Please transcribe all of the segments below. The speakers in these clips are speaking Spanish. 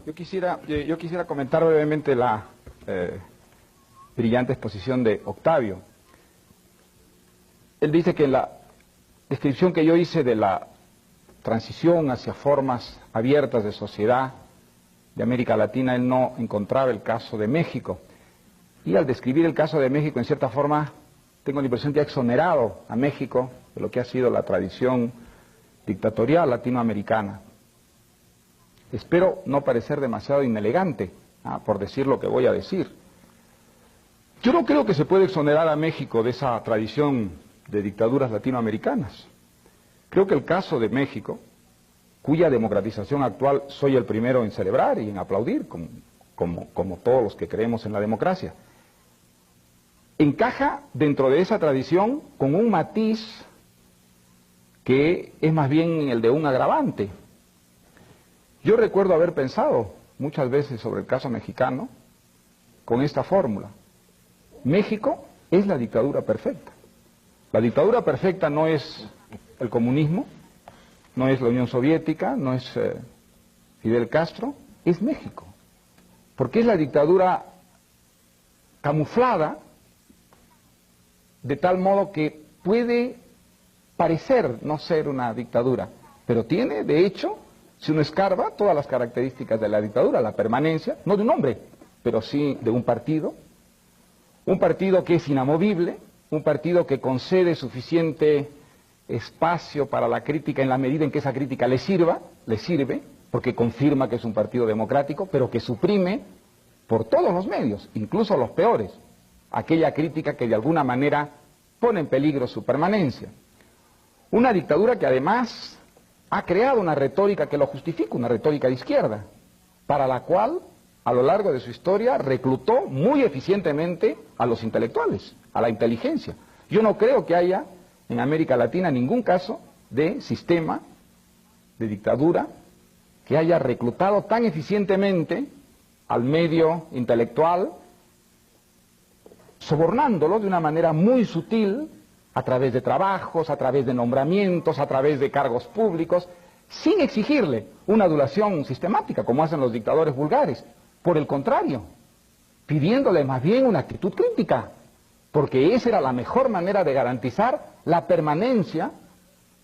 Yo quisiera comentar brevemente la brillante exposición de Octavio. Él dice que en la descripción que yo hice de la transición hacia formas abiertas de sociedad de América Latina, él no encontraba el caso de México. Y al describir el caso de México, en cierta forma, tengo la impresión que ha exonerado a México de lo que ha sido la tradición dictatorial latinoamericana. Espero no parecer demasiado inelegante, por decir lo que voy a decir. Yo no creo que se pueda exonerar a México de esa tradición de dictaduras latinoamericanas. Creo que el caso de México, cuya democratización actual soy el primero en celebrar y en aplaudir, como todos los que creemos en la democracia, encaja dentro de esa tradición con un matiz que es más bien el de un agravante. Yo recuerdo haber pensado muchas veces sobre el caso mexicano con esta fórmula: México es la dictadura perfecta. La dictadura perfecta no es el comunismo, no es la Unión Soviética, no es Fidel Castro, es México. Porque es la dictadura camuflada de tal modo que puede parecer no ser una dictadura, pero tiene, de hecho, si uno escarba, todas las características de la dictadura: la permanencia, no de un hombre, pero sí de un partido que es inamovible, un partido que concede suficiente espacio para la crítica en la medida en que esa crítica le sirve, porque confirma que es un partido democrático, pero que suprime por todos los medios, incluso los peores, aquella crítica que de alguna manera pone en peligro su permanencia. Una dictadura que además ha creado una retórica que lo justifica, una retórica de izquierda, para la cual a lo largo de su historia reclutó muy eficientemente a los intelectuales, a la inteligencia. Yo no creo que haya en América Latina ningún caso de sistema de dictadura que haya reclutado tan eficientemente al medio intelectual, sobornándolo de una manera muy sutil, a través de trabajos, a través de nombramientos, a través de cargos públicos, sin exigirle una adulación sistemática, como hacen los dictadores vulgares. Por el contrario, pidiéndole más bien una actitud crítica, porque esa era la mejor manera de garantizar la permanencia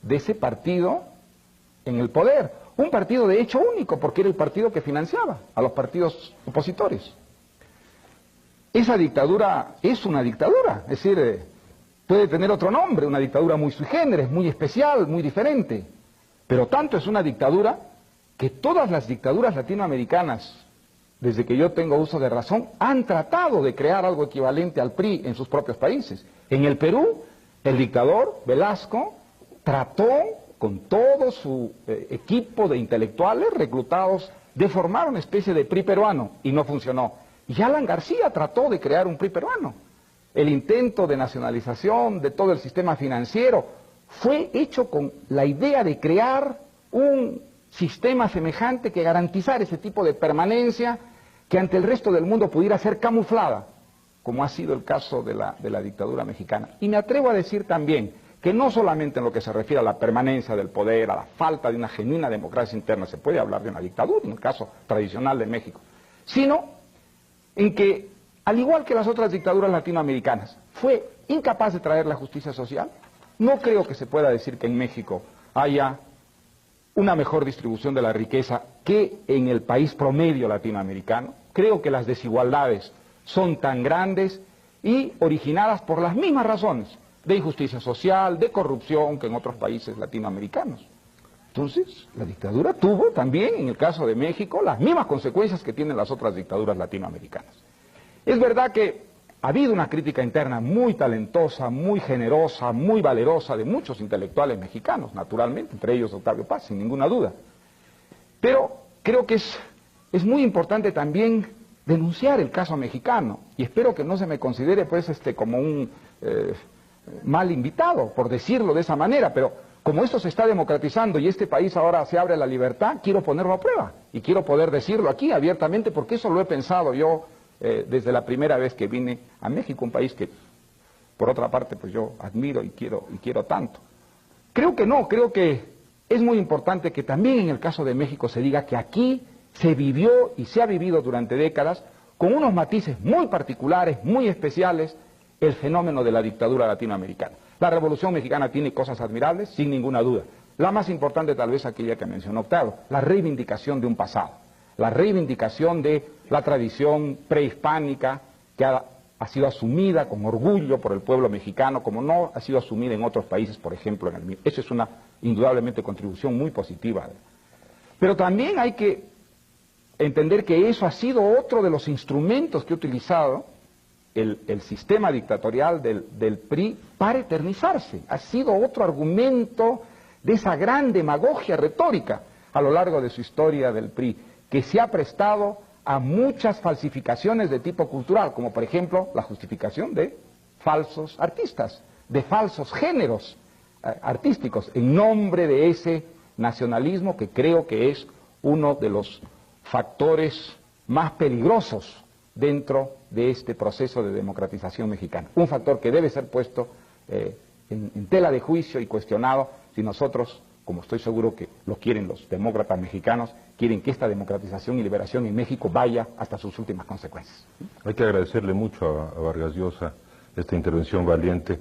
de ese partido en el poder. Un partido de hecho único, porque era el partido que financiaba a los partidos opositores. Esa dictadura es una dictadura, es decir, puede tener otro nombre, una dictadura muy sui generis, muy especial, muy diferente, pero tanto es una dictadura que todas las dictaduras latinoamericanas, desde que yo tengo uso de razón, han tratado de crear algo equivalente al PRI en sus propios países. En el Perú, el dictador Velasco trató con todo su equipo de intelectuales reclutados de formar una especie de PRI peruano, y no funcionó. Y Alan García trató de crear un PRI peruano. El intento de nacionalización de todo el sistema financiero fue hecho con la idea de crear un sistema semejante que garantizara ese tipo de permanencia que ante el resto del mundo pudiera ser camuflada, como ha sido el caso de la dictadura mexicana. Y me atrevo a decir también que no solamente en lo que se refiere a la permanencia del poder, a la falta de una genuina democracia interna, se puede hablar de una dictadura, en el caso tradicional de México, sino en que, al igual que las otras dictaduras latinoamericanas, fue incapaz de traer la justicia social. No creo que se pueda decir que en México haya una mejor distribución de la riqueza que en el país promedio latinoamericano. Creo que las desigualdades son tan grandes y originadas por las mismas razones de injusticia social, de corrupción, que en otros países latinoamericanos. Entonces, la dictadura tuvo también, en el caso de México, las mismas consecuencias que tienen las otras dictaduras latinoamericanas. Es verdad que ha habido una crítica interna muy talentosa, muy generosa, muy valerosa de muchos intelectuales mexicanos, naturalmente, entre ellos Octavio Paz, sin ninguna duda. Pero creo que es muy importante también denunciar el caso mexicano, y espero que no se me considere pues como un mal invitado, por decirlo de esa manera, pero como esto se está democratizando y este país ahora se abre a la libertad, quiero ponerlo a prueba, y quiero poder decirlo aquí abiertamente, porque eso lo he pensado yo desde la primera vez que vine a México, un país que, por otra parte, pues yo admiro y quiero tanto. Creo que no, creo que es muy importante que también en el caso de México se diga que aquí se vivió y se ha vivido durante décadas con unos matices muy particulares, muy especiales, el fenómeno de la dictadura latinoamericana. La Revolución Mexicana tiene cosas admirables, sin ninguna duda. La más importante tal vez aquella que mencionó Octavio, la reivindicación de un pasado, la reivindicación de la tradición prehispánica que ha sido asumida con orgullo por el pueblo mexicano, como no ha sido asumida en otros países, por ejemplo en el mío. Eso es una indudablemente contribución muy positiva. Pero también hay que entender que eso ha sido otro de los instrumentos que ha utilizado el sistema dictatorial del PRI para eternizarse. Ha sido otro argumento de esa gran demagogia retórica a lo largo de su historia del PRI, que se ha prestado a muchas falsificaciones de tipo cultural, como por ejemplo la justificación de falsos artistas, de falsos géneros artísticos, en nombre de ese nacionalismo que creo que es uno de los factores más peligrosos dentro de este proceso de democratización mexicana. Un factor que debe ser puesto en tela de juicio y cuestionado si nosotros, como estoy seguro que lo quieren los demócratas mexicanos, quieren que esta democratización y liberación en México vaya hasta sus últimas consecuencias. Hay que agradecerle mucho a Vargas Llosa esta intervención valiente.